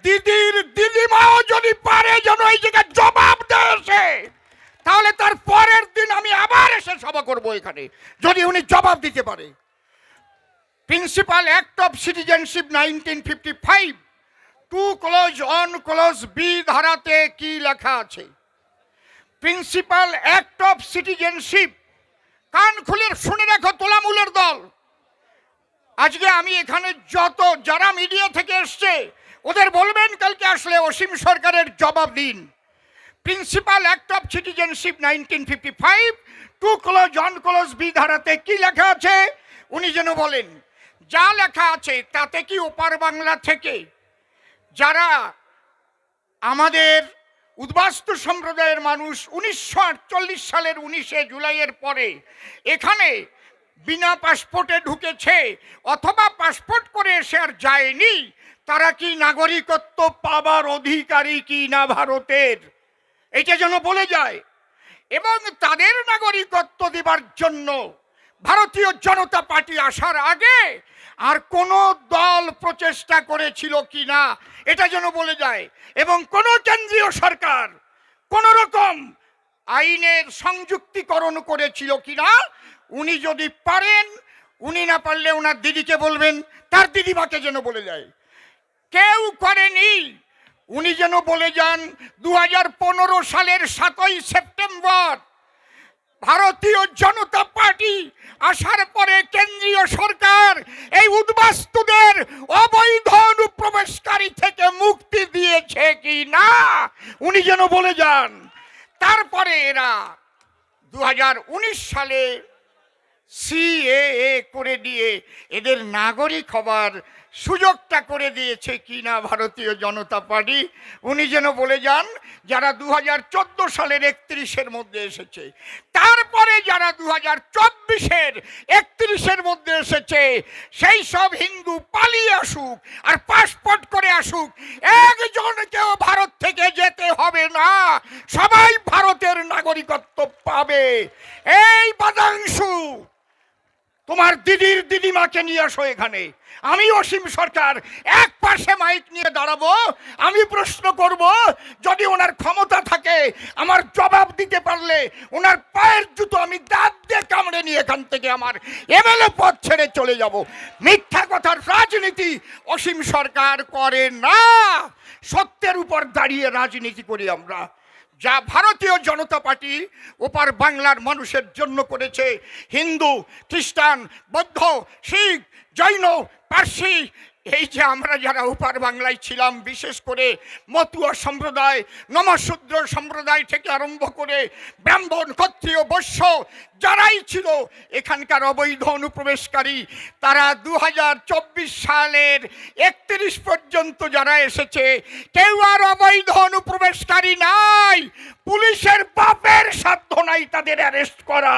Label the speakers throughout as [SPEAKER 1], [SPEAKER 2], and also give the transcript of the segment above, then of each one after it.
[SPEAKER 1] দিদির দিদিমাও যদি পারে যেন এই জায়গায় জবাব দেয়, তাহলে তার পরের দিন আমি আবার এসে সভা করব এখানে, যদি উনি জবাব দিতে পারে। Principal act of citizenship 1955 2 clause B ধারাতে কি লেখা আছে? প্রিন্সিপাল অ্যাক্ট অফ সিটিজেনশিপ, কান খুলে শুনে রাখো তোলামূলের দল। আজকে আমি এখানে যত যারা মিডিয়া থেকে এসছে ওদের বলবেন কালকে আসলে অসীম সরকারের জবাব দিন। Principal act of citizenship 1955 2 clause B ধারাতে কি লেখা আছে উনি যেন বলেন। যা লেখা আছে তাতে কি ওপার বাংলা থেকে যারা আমাদের উদ্বাস্তু সম্প্রদায়ের মানুষ 1948 সালের 19শে জুলাইয়ের পরে এখানে বিনা পাসপোর্টে ঢুকেছে অথবা পাসপোর্ট করে এসে আর যায়নি, তারা কি নাগরিকত্ব পাবার অধিকারী কি না ভারতের, এটা যেন বলে যায়। এবং তাদের নাগরিকত্ব দেবার জন্য ভারতীয় জনতা পার্টি আসার আগে আর কোন দল প্রচেষ্টা করেছিল কিনা এটা যেন বলে যায়। এবং কোন কেন্দ্রীয় সরকার কোন রকম আইনের সংযুক্তিকরণ করেছিল কিনা উনি যদি পারেন, উনি না পারলে ওনার দিদিকে বলবেন, তার দিদিমাকে যেন বলে যায়। কেউ করেনি, উনি যেন বলে যান 2015 সালের 7ই সেপ্টেম্বর ভারতীয় জনতা পার্টি আসার পরে কেন্দ্রীয় সরকার এই উদ্বাস্তুদের অবৈধ অনুপ্রবেশকারী থেকে মুক্তি দিয়েছে কি না উনি যেন বলে যান। তারপরে এরা 2019 সালে সিএএ করে দিয়ে এদের নাগরিক হবার সুযোগটা করে দিয়েছে কিনা ভারতীয় জনতা পার্টি উনি যেন বলে যান। যারা 2014 সালের 31-এর মধ্যে এসেছে, তারপরে যারা 2024-এর 31-এর মধ্যে এসেছে, সেই সব হিন্দু পালিয়ে আসুক আর পাসপোর্ট করে আসুক, একজনকেও ভারত থেকে যেতে হবে না, সবাই ভারতের নাগরিকত্ব পাবে। এই বাদাংশু তোমার দিদির দিদিমাকে নিয়ে আসো এখানে। আমি অসীম সরকার এক পাশে মাইক নিয়ে দাঁড়াবো, আমি প্রশ্ন করব, যদি ওনার ক্ষমতা থাকে আমার জবাব দিতে পারলে ওনার পায়ের জুতো আমি দাঁত দিয়ে কামড়ে নিয়ে এখান থেকে আমার এমএলএ পদ ছেড়ে চলে যাব। মিথ্যা কথার রাজনীতি অসীম সরকার করে না, সত্যের উপর দাঁড়িয়ে রাজনীতি করি আমরা। যা ভারতীয় জনতা পার্টি ওপার বাংলার মানুষের জন্য করেছে, হিন্দু, খ্রিস্টান, বৌদ্ধ, শিখ, জৈন, পার্সি, এই যে আমরা যারা ওপার বাংলায় ছিলাম, বিশেষ করে মতুয়া সম্প্রদায়, নমশূদ্র সম্প্রদায় থেকে আরম্ভ করে ব্রাহ্মণ, ক্ষত্রিয়, বৈশ্য যারাই ছিল এখানকার অবৈধ অনুপ্রবেশকারী, তারা 2024 সালের 31 পর্যন্ত যারা এসেছে কেউ আর অবৈধ অনুপ্রবেশকারী নাই। পুলিশের বাপের সাধ্য নাই তাদের অ্যারেস্ট করা,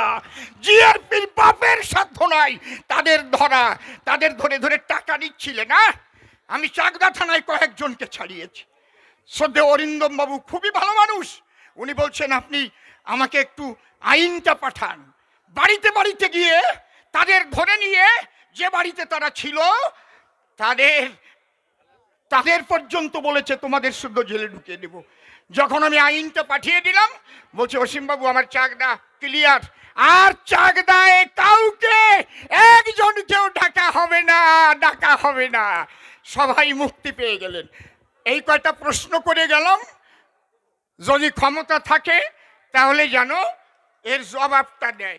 [SPEAKER 1] জিআরপির বাপের সাধ্য নাই তাদের ধরা। তাদের ধরে ধরে টাকা নিচ্ছিলে না। আমি চাকদা থানায় কয়েকজনকে ছাড়িয়েছি। শ্রদ্ধেয় অরিন্দম বাবু খুবই ভালো মানুষ, উনি বলছেন আপনি আমাকে একটু আইনটা পাঠান। বাড়িতে বাড়িতে গিয়ে তাদের ধরে নিয়ে যে বাড়িতে তারা ছিল তাদের পর্যন্ত বলেছে তোমাদের শুদ্ধ জেলে ঢুকিয়ে দেব। যখন আমি আইনটা পাঠিয়ে দিলাম বলছে অসীমবাবু আমার চাকদা ক্লিয়ার, আর চাকদায় কাউকে একজনকেও ডাকা হবে না, ডাকা হবে না, সবাই মুক্তি পেয়ে গেলেন। এই কয়টা প্রশ্ন করে গেলাম, যদি ক্ষমতা থাকে তাহলে যেন এর জবাবটা দেয়।